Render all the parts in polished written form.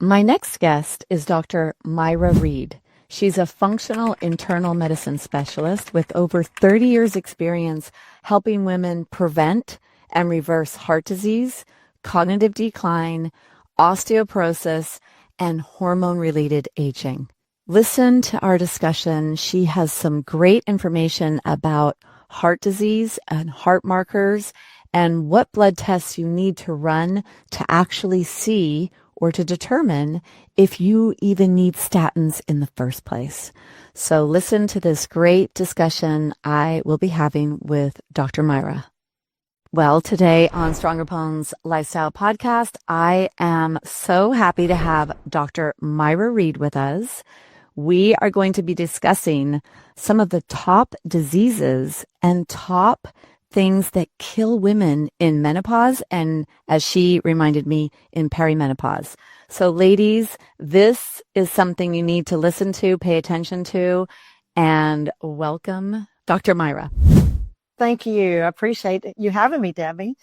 My next guest is Dr. Myra Reed. She's a functional internal medicine specialist with over 30 years experience helping women prevent and reverse heart disease, cognitive decline, osteoporosis, and hormone-related aging. Listen to our discussion. She has some great information about heart disease and heart markers and what blood tests you need to run to actually see or to determine if you even need statins in the first place. So listen to this great discussion I will be having with Dr. Myra. Well, today on Stronger Bones Lifestyle Podcast, I am so happy to have Dr. Myra Reed with us. We are going to be discussing some of the top diseases and top things that kill women in menopause and, as she reminded me, in perimenopause. So ladies, this is something you need to listen to, pay attention to, and welcome Dr. Myra. Thank you. I appreciate you having me, Debbie.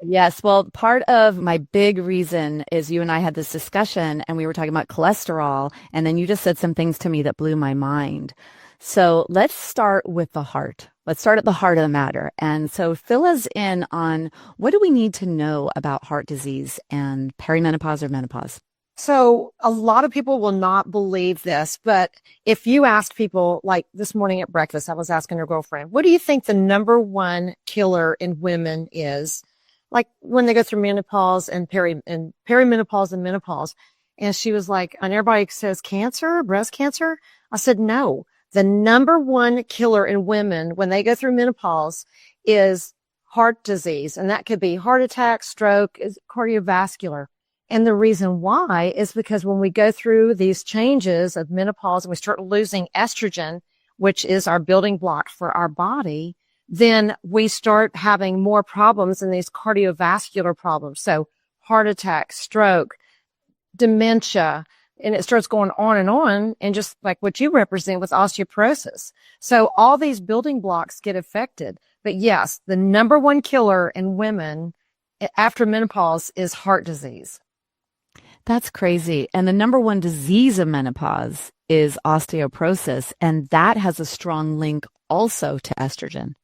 Yes. Well, part of my big reason is you and I had this discussion and we were talking about cholesterol, and then you just said some things to me that blew my mind. So let's start with the heart. Let's start at the heart of the matter. And so fill us in on what do we need to know about heart disease and perimenopause or menopause? So a lot of people will not believe this, but if you ask people, like this morning at breakfast, I was asking her girlfriend, what do you think the number one killer in women is? Like when they go through menopause and perimenopause and menopause. And she was like, and everybody says cancer, breast cancer. I said, no. The number one killer in women when they go through menopause is heart disease. And that could be heart attack, stroke, cardiovascular. And the reason why is because when we go through these changes of menopause and we start losing estrogen, which is our building block for our body, then we start having more problems in these cardiovascular problems. So heart attack, stroke, dementia, and it starts going on, and just like what you represent with osteoporosis. So all these building blocks get affected. But yes, the number one killer in women after menopause is heart disease. That's crazy. And the number one disease of menopause is osteoporosis, and that has a strong link also to estrogen.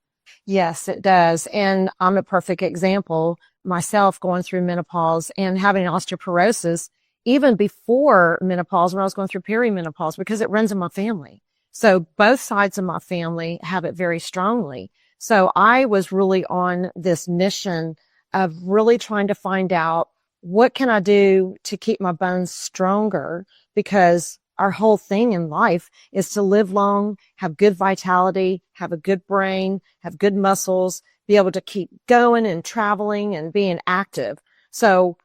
Yes, it does. And I'm a perfect example myself going through menopause and having osteoporosis even before menopause when I was going through perimenopause because it runs in my family. So both sides of my family have it very strongly. So I was really on this mission of really trying to find out what can I do to keep my bones stronger, because our whole thing in life is to live long, have good vitality, have a good brain, have good muscles, be able to keep going and traveling and being active. So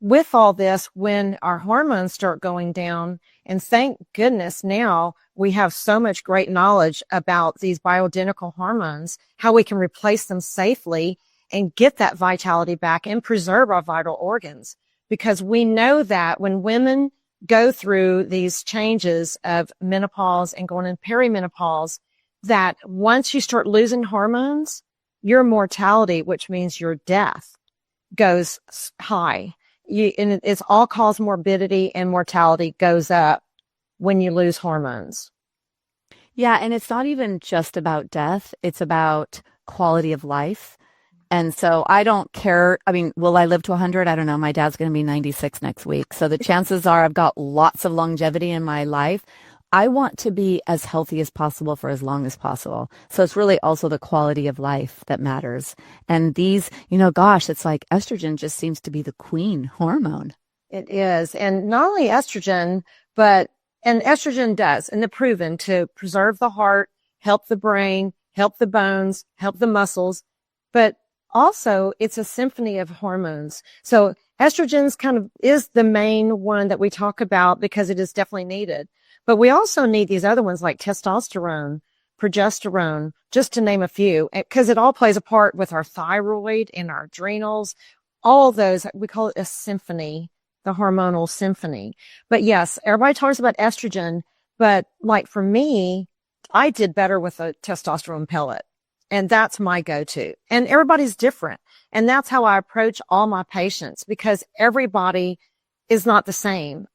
with all this, when our hormones start going down, and thank goodness now we have so much great knowledge about these bioidentical hormones, how we can replace them safely and get that vitality back and preserve our vital organs. Because we know that when women go through these changes of menopause and going in perimenopause, that once you start losing hormones, your mortality, which means your death, goes high. And it's all cause morbidity and mortality goes up when you lose hormones. Yeah, and it's not even just about death. It's about quality of life. And so I don't care. I mean, will I live to 100? I don't know. My dad's going to be 96 next week. So the chances are I've got lots of longevity in my life. I want to be as healthy as possible for as long as possible. So it's really also the quality of life that matters. And these, gosh, it's like estrogen just seems to be the queen hormone. It is. And not only estrogen, and estrogen does, and it's proven to preserve the heart, help the brain, help the bones, help the muscles, but also it's a symphony of hormones. So estrogen's kind of is the main one that we talk about because it is definitely needed. But we also need these other ones like testosterone, progesterone, just to name a few, because it all plays a part with our thyroid and our adrenals. All those, we call it a symphony, the hormonal symphony. But yes, everybody talks about estrogen, but like for me, I did better with a testosterone pellet. And that's my go-to. And everybody's different. And that's how I approach all my patients, because everybody is not the same.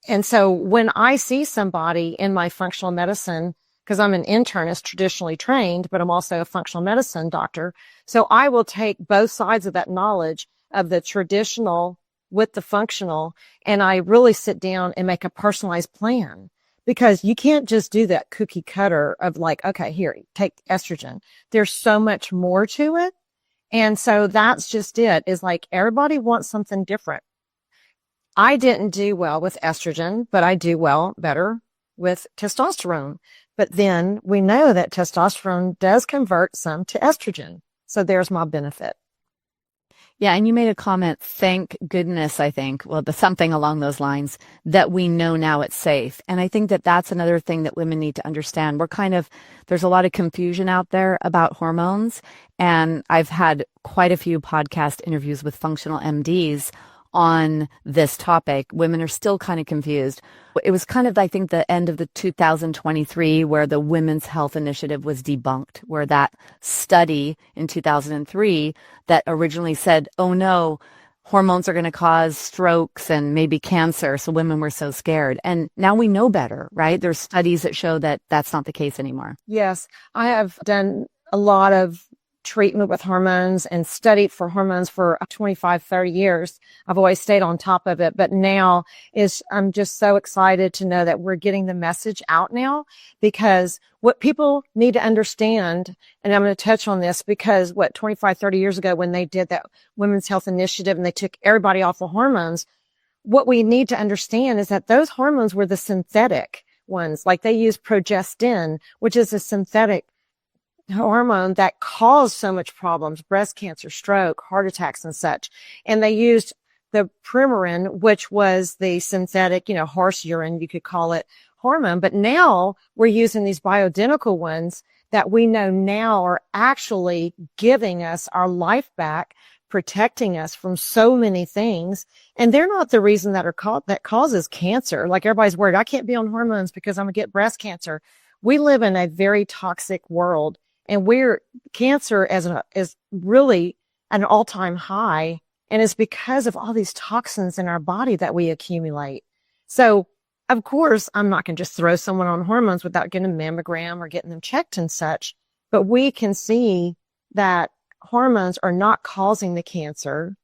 And so when I see somebody in my functional medicine, because I'm an internist traditionally trained, but I'm also a functional medicine doctor. So I will take both sides of that knowledge of the traditional with the functional, and I really sit down and make a personalized plan, because you can't just do that cookie cutter of like, okay, here, take estrogen. There's so much more to it. And so that's just it, is like everybody wants something different. I didn't do well with estrogen, but I do better with testosterone. But then we know that testosterone does convert some to estrogen. So there's my benefit. Yeah, and you made a comment, thank goodness, I think, well, something along those lines, that we know now it's safe. And I think that that's another thing that women need to understand. There's a lot of confusion out there about hormones. And I've had quite a few podcast interviews with functional MDs on this topic. Women are still kind of confused. It was kind of, I think, the end of the 2023 where the Women's Health Initiative was debunked, where that study in 2003 that originally said, oh no, hormones are going to cause strokes and maybe cancer. So women were so scared. And now we know better, right? There's studies that show that that's not the case anymore. Yes, I have done a lot of treatment with hormones and studied for hormones for 25, 30 years. I've always stayed on top of it, but now I'm just so excited to know that we're getting the message out now, because what people need to understand, and I'm going to touch on this, because 25, 30 years ago when they did that Women's Health Initiative and they took everybody off the hormones, what we need to understand is that those hormones were the synthetic ones. Like they used progestin, which is a synthetic hormone that caused so much problems, breast cancer, stroke, heart attacks and such. And they used the Premarin, which was the synthetic, horse urine, you could call it, hormone. But now we're using these bioidentical ones that we know now are actually giving us our life back, protecting us from so many things. And they're not the reason that causes cancer. Like everybody's worried, I can't be on hormones because I'm going to get breast cancer. We live in a very toxic world. And cancer is really an all-time high. And it's because of all these toxins in our body that we accumulate. So, of course, I'm not going to just throw someone on hormones without getting a mammogram or getting them checked and such. But we can see that hormones are not causing the cancer.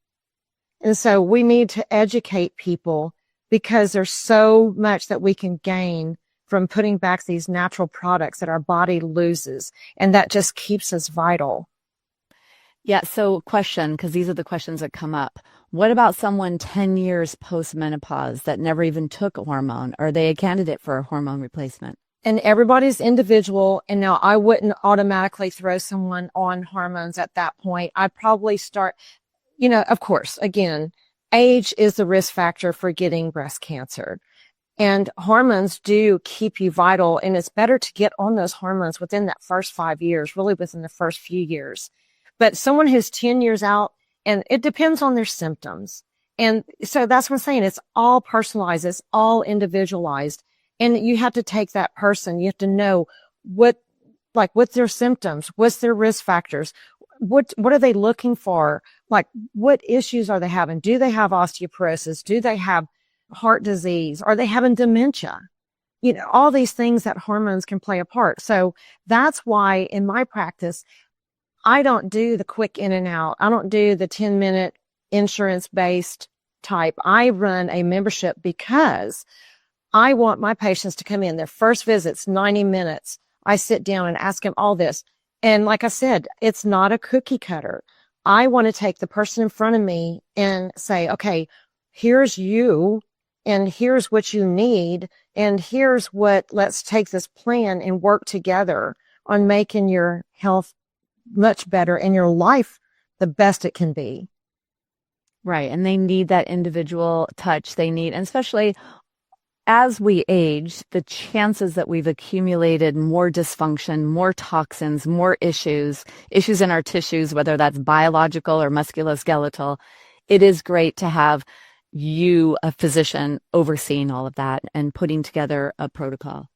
And so we need to educate people, because there's so much that we can gain from putting back these natural products that our body loses, and that just keeps us vital. Yeah. So question, because these are the questions that come up. What about someone 10 years post-menopause that never even took a hormone? Are they a candidate for a hormone replacement? And everybody's individual. And now I wouldn't automatically throw someone on hormones at that point. I'd probably start, of course, again, age is the risk factor for getting breast cancer. And hormones do keep you vital, and it's better to get on those hormones within that first 5 years, really within the first few years. But someone who's 10 years out, and it depends on their symptoms. And so that's what I'm saying. It's all personalized. It's all individualized. And you have to take that person. You have to know what's their symptoms, what's their risk factors, what are they looking for? Like, what issues are they having? Do they have osteoporosis? Do they have heart disease? Are they having dementia? All these things that hormones can play a part. So that's why in my practice, I don't do the quick in and out. I don't do the 10-minute insurance-based type. I run a membership because I want my patients to come in. Their first visit's 90 minutes. I sit down and ask them all this. And like I said, it's not a cookie cutter. I want to take the person in front of me and say, okay, here's you. And here's what you need. And let's take this plan and work together on making your health much better and your life the best it can be. Right. And they need that individual touch. And especially as we age, the chances that we've accumulated more dysfunction, more toxins, more issues in our tissues, whether that's biological or musculoskeletal, it is great to have a physician, overseeing all of that and putting together a protocol.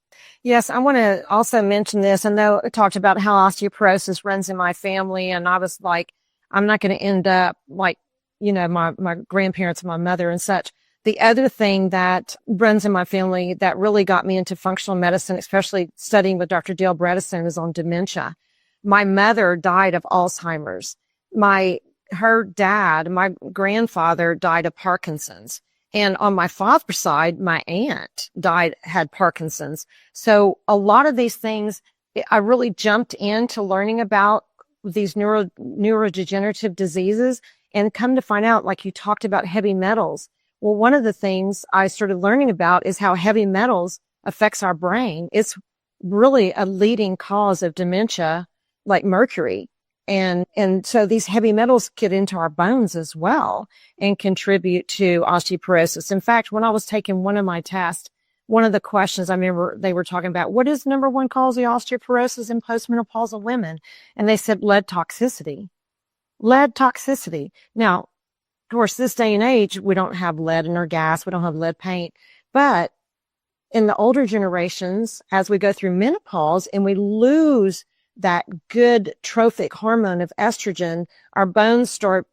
Yes, I want to also mention this. I know I talked about how osteoporosis runs in my family, and I was like, I'm not going to end up like, my grandparents and my mother and such. The other thing that runs in my family that really got me into functional medicine, especially studying with Dr. Dale Bredesen, is on dementia. My mother died of Alzheimer's. Her dad, my grandfather, died of Parkinson's. And on my father's side, my aunt had Parkinson's. So a lot of these things, I really jumped into learning about these neurodegenerative diseases, and come to find out, like you talked about heavy metals. Well, one of the things I started learning about is how heavy metals affects our brain. It's really a leading cause of dementia, like mercury. And so these heavy metals get into our bones as well and contribute to osteoporosis. In fact, when I was taking one of my tests, one of the questions I remember they were talking about, what is the number one cause of osteoporosis in postmenopausal women? And they said lead toxicity. Lead toxicity. Now, of course, this day and age, we don't have lead in our gas. We don't have lead paint. But in the older generations, as we go through menopause and we lose that good trophic hormone of estrogen, our bones start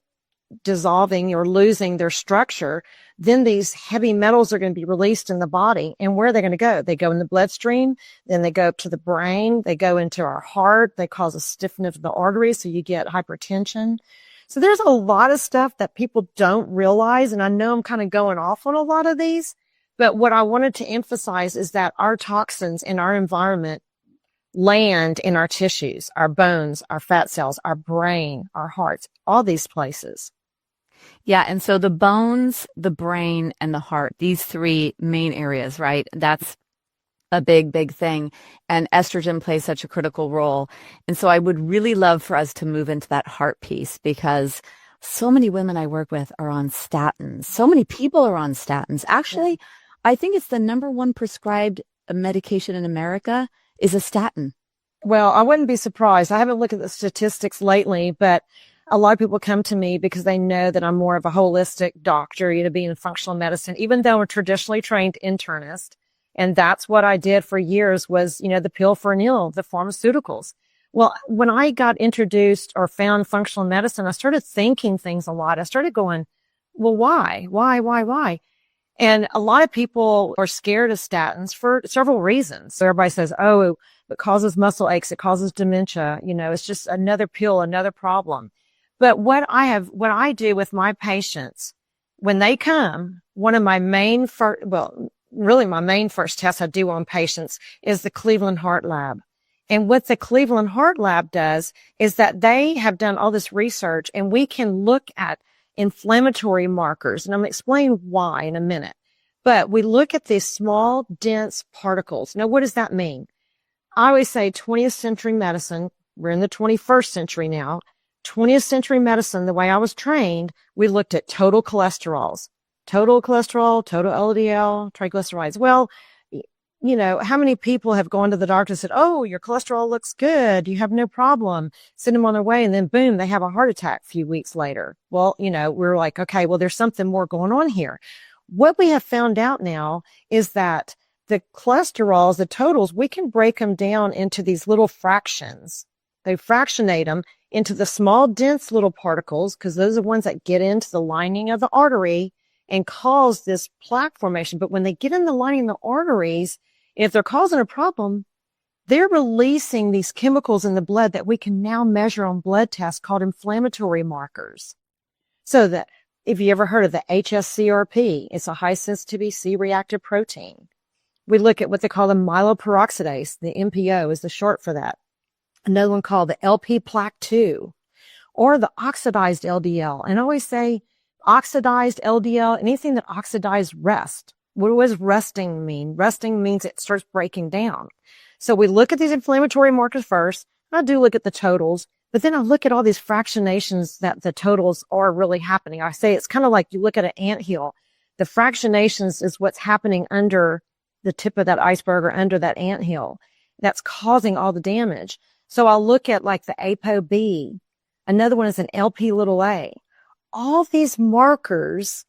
dissolving or losing their structure. Then these heavy metals are going to be released in the body. And where are they going to go? They go in the bloodstream. Then they go up to the brain. They go into our heart. They cause a stiffness of the arteries. So you get hypertension. So there's a lot of stuff that people don't realize. And I know I'm kind of going off on a lot of these, but what I wanted to emphasize is that our toxins in our environment land in our tissues, our bones, our fat cells, our brain, our hearts, all these places. Yeah. And so the bones, the brain, and the heart, these three main areas, right? That's a big, big thing. And estrogen plays such a critical role. And so I would really love for us to move into that heart piece, because so many women I work with are on statins. So many people are on statins. Actually, I think it's the number one prescribed medication in America is a statin. Well, I wouldn't be surprised. I haven't looked at the statistics lately, but a lot of people come to me because they know that I'm more of a holistic doctor, being in functional medicine, even though I'm a traditionally trained internist. And that's what I did for years was, the pill for an ill, the pharmaceuticals. Well, when I got introduced or found functional medicine, I started thinking things a lot. I started going, well, why? And a lot of people are scared of statins for several reasons. So everybody says, oh, it causes muscle aches. It causes dementia. It's just another pill, another problem. But what I do with my patients when they come, one of my main my main first test I do on patients is the Cleveland Heart Lab. And what the Cleveland Heart Lab does is that they have done all this research, and we can look at inflammatory markers. And I'm going to explain why in a minute. But we look at these small, dense particles. Now, what does that mean? I always say 20th century medicine, we're in the 21st century now. 20th century medicine, the way I was trained, we looked at total cholesterols, total cholesterol, total LDL, triglycerides. Well, how many people have gone to the doctor and said, oh, your cholesterol looks good. You have no problem. Send them on their way. And then boom, they have a heart attack a few weeks later. Well, we're like, okay, well, there's something more going on here. What we have found out now is that the cholesterols, the totals, we can break them down into these little fractions. They fractionate them into the small, dense little particles, because those are the ones that get into the lining of the artery and cause this plaque formation. But when they get in the lining of the arteries, if they're causing a problem, they're releasing these chemicals in the blood that we can now measure on blood tests called inflammatory markers. So that if you ever heard of the HSCRP, it's a high sensitivity C-reactive protein. We look at what they call the myeloperoxidase, the MPO is the short for that. Another one called the LP plaque 2 or the oxidized LDL. And I always say oxidized LDL, anything that oxidized rest. What does resting mean? Resting means it starts breaking down. So we look at these inflammatory markers first. I do look at the totals, but then I look at all these fractionations that the totals are really happening. I say it's kind of like you look at an anthill. The fractionations is what's happening under the tip of that iceberg or under that anthill that's causing all the damage. So I'll look at like the ApoB. Another one is an LP little a. All these markers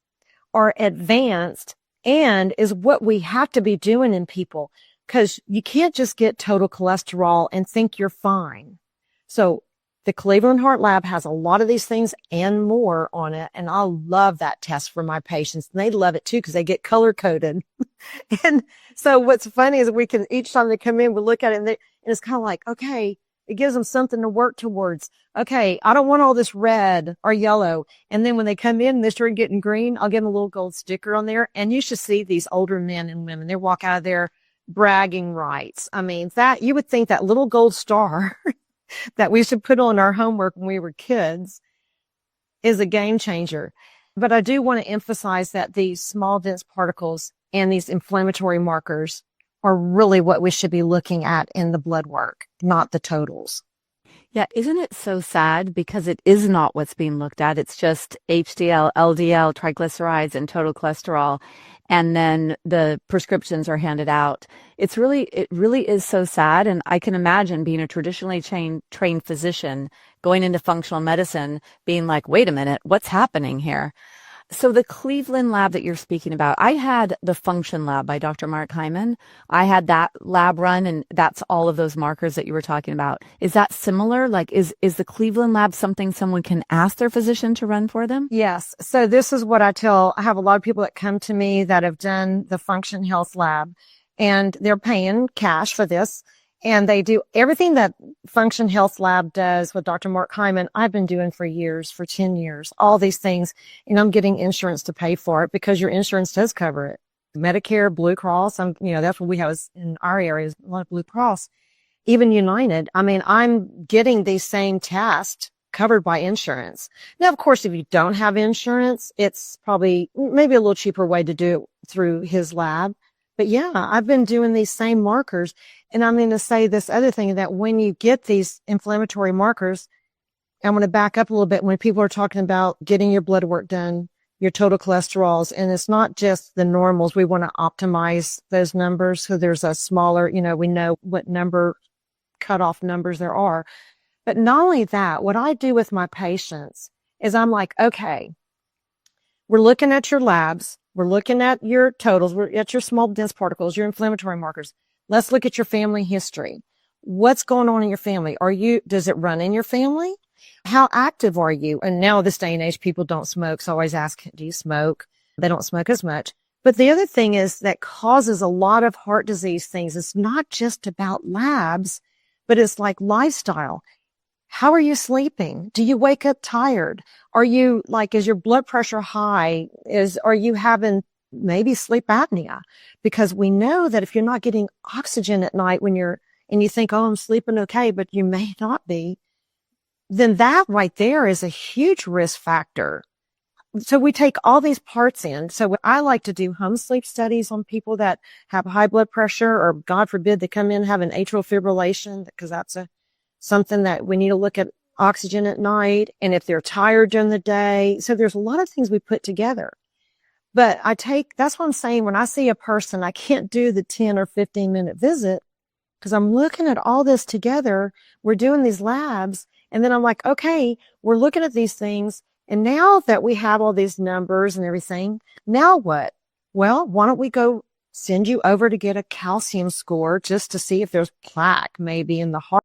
are advanced and is what we have to be doing in people, because you can't just get total cholesterol and think you're fine. So The Cleveland Heart Lab has a lot of these things and more on it. And I love that test for my patients. And they love it too because they get color coded. And so what's funny is we can, each time they come in, we look at it and it's kind of like, okay, it gives them something to work towards. Okay, I don't want all this red or yellow. And then when they come in and they start getting green, I'll give them a little gold sticker on there. And you should see these older men and women. They walk out of there bragging rights. I mean, that you would think that little gold star that we should put on our homework when we were kids is a game changer. But I do want to emphasize that these small, dense particles and these inflammatory markers are really what we should be looking at in the blood work, not the totals. Yeah, isn't it so sad because it is not what's being looked at. It's just HDL, LDL, triglycerides, and total cholesterol. And then the prescriptions are handed out. It really is so sad. And I can imagine being a traditionally trained physician going into functional medicine being like, wait a minute, what's happening here? So the Cleveland lab that you're speaking about, I had the Function Lab by Dr. Mark Hyman. I had that lab run, and that's all of those markers that you were talking about. Is that similar? Like, is the Cleveland lab something someone can ask their physician to run for them? Yes. So this is what I have a lot of people that come to me that have done the Function Health Lab, and they're paying cash for this. And they do everything that Function Health Lab does with Dr. Mark Hyman. I've been doing for years, for 10 years, all these things. And I'm getting insurance to pay for it because your insurance does cover it. Medicare, Blue Cross, that's what we have in our area, is a lot of Blue Cross, even United. I mean, I'm getting these same tests covered by insurance. Now, of course, if you don't have insurance, it's probably maybe a little cheaper way to do it through his lab. But yeah, I've been doing these same markers. And I'm going to say this other thing, that when you get these inflammatory markers, I'm going to back up a little bit when people are talking about getting your blood work done, your total cholesterols, and it's not just the normals. We want to optimize those numbers. So there's a smaller, we know what cutoff numbers there are. But not only that, what I do with my patients is I'm like, okay, we're looking at your labs. We're looking at your totals. We're at your small dense particles, your inflammatory markers. Let's look at your family history. What's going on in your family? Does it run in your family? How active are you? And now this day and age, people don't smoke. So I always ask, do you smoke? They don't smoke as much. But the other thing is that causes a lot of heart disease things. It's not just about labs, but it's like lifestyle. How are you sleeping? Do you wake up tired? Is your blood pressure high? Are you having maybe sleep apnea? Because we know that if you're not getting oxygen at night and you think, oh, I'm sleeping okay, but you may not be, then that right there is a huge risk factor. So we take all these parts in. So I like to do home sleep studies on people that have high blood pressure, or God forbid they come in having atrial fibrillation, because that's something that we need to look at oxygen at night, and if they're tired during the day. So there's a lot of things we put together. But that's what I'm saying. When I see a person, I can't do the 10 or 15 minute visit because I'm looking at all this together. We're doing these labs, and then I'm like, okay, we're looking at these things. And now that we have all these numbers and everything, now what? Well, why don't we go send you over to get a calcium score just to see if there's plaque maybe in the heart?